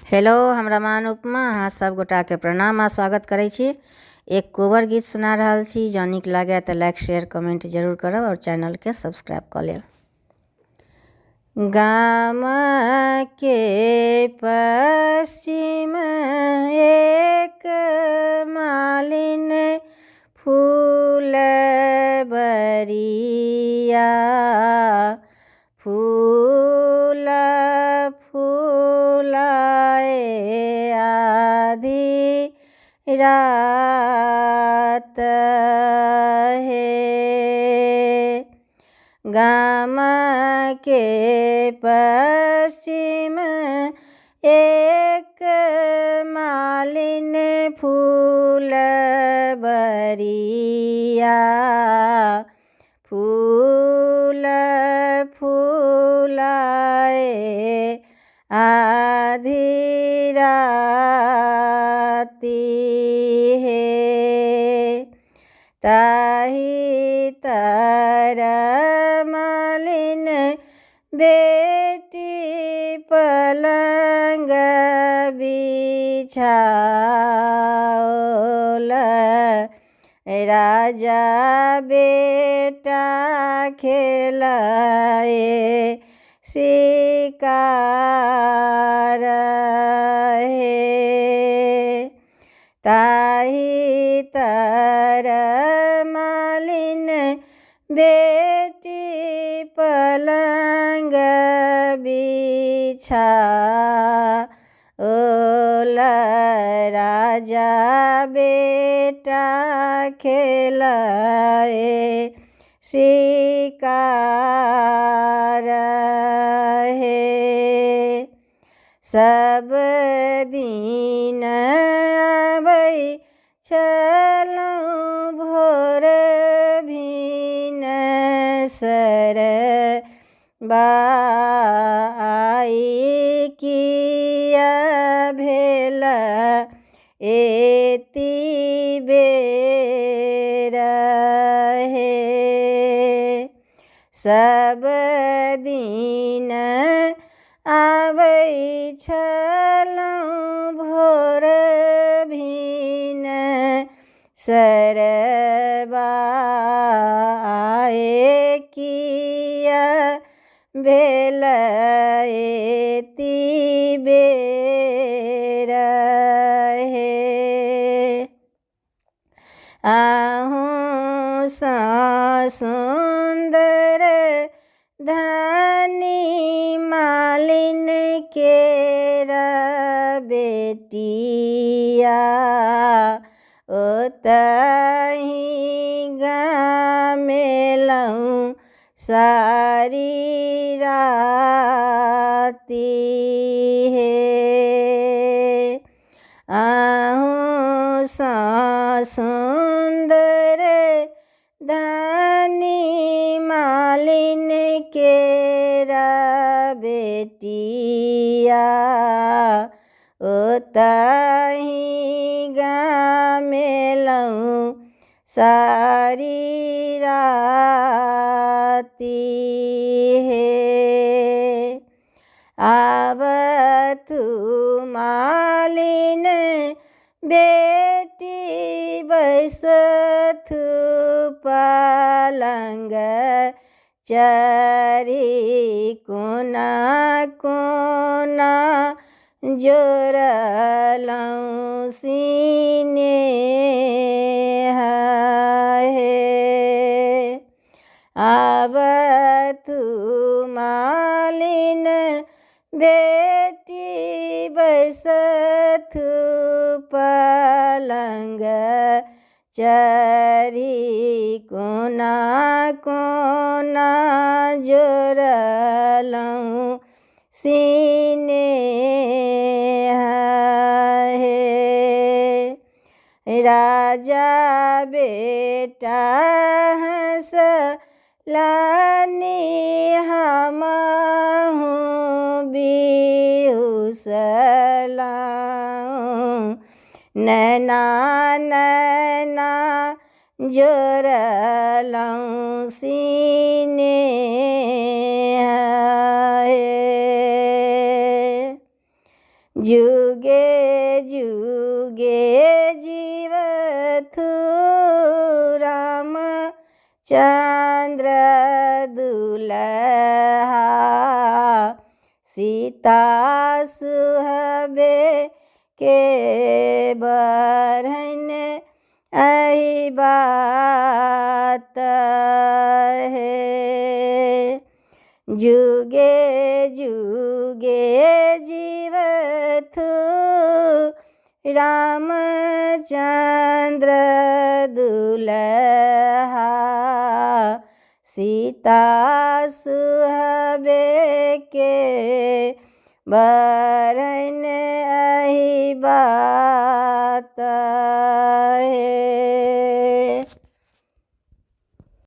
Hello, हमरा मान उपमा अहाँ सब गोटा के प्रणाम आ स्वागत करै छी। एक कोबर गीत सुना रहल छी। जँ नीक लागे तऽ लाइक शेयर कमेंट जरूर करब और चैनल के सब्सक्राइब कऽ लेब। गाम के पश्चिम एक मालिन फूल बरिया, फूल फूलाए आधी रात है। गाम के पश्चिम एक मालिन फूल बरिया, फूल फूलाए आधी राती है। ताही तर मालिन बेटी पलंग बिछाओल, राजा बेटा खेलाए शिकार है। ताही तर मालिन बेटी पलंग बिछाओल, राजा बेटा खेलाए शिकार है। सब दिन आबै छलहुँ भोर भिनसर, बाई किया भेल एति बेर हे। सब दिन आबै छलहुँ भोर भिनसर, बाए किया भेल एति बेर हे। आहूँ सँ सुन्दर धनी मालिन केरा बेटिया, ओतहि गामेलहुँ सारी राती है। आहूँ सँ सुन्दर धनी मालिन केरा बेटिया, ओतहि गामेलहुँ सारी राती है। आबथु मालिन बेटी बैसथु पलंग चरी, कोना कोना जोड़लहुँ सीने है। आबथु मालिन बेटी बैसथु पलंग चरी, कोना कोना जोड़लहुँ सीने है। राजा बेटा हँसलनि, हमहूँ बिहुसलहुँ, नैना नैना जोड़लहुँ सीने है। जुगे जुगे जीवथु राम चंद्र दुल्हा सीता सुहबे के बरहन अहि बात है। जुगे जुगे जीवथु रामचंद्र दुल्हा सीता सुहबे के बरन अहि बात है।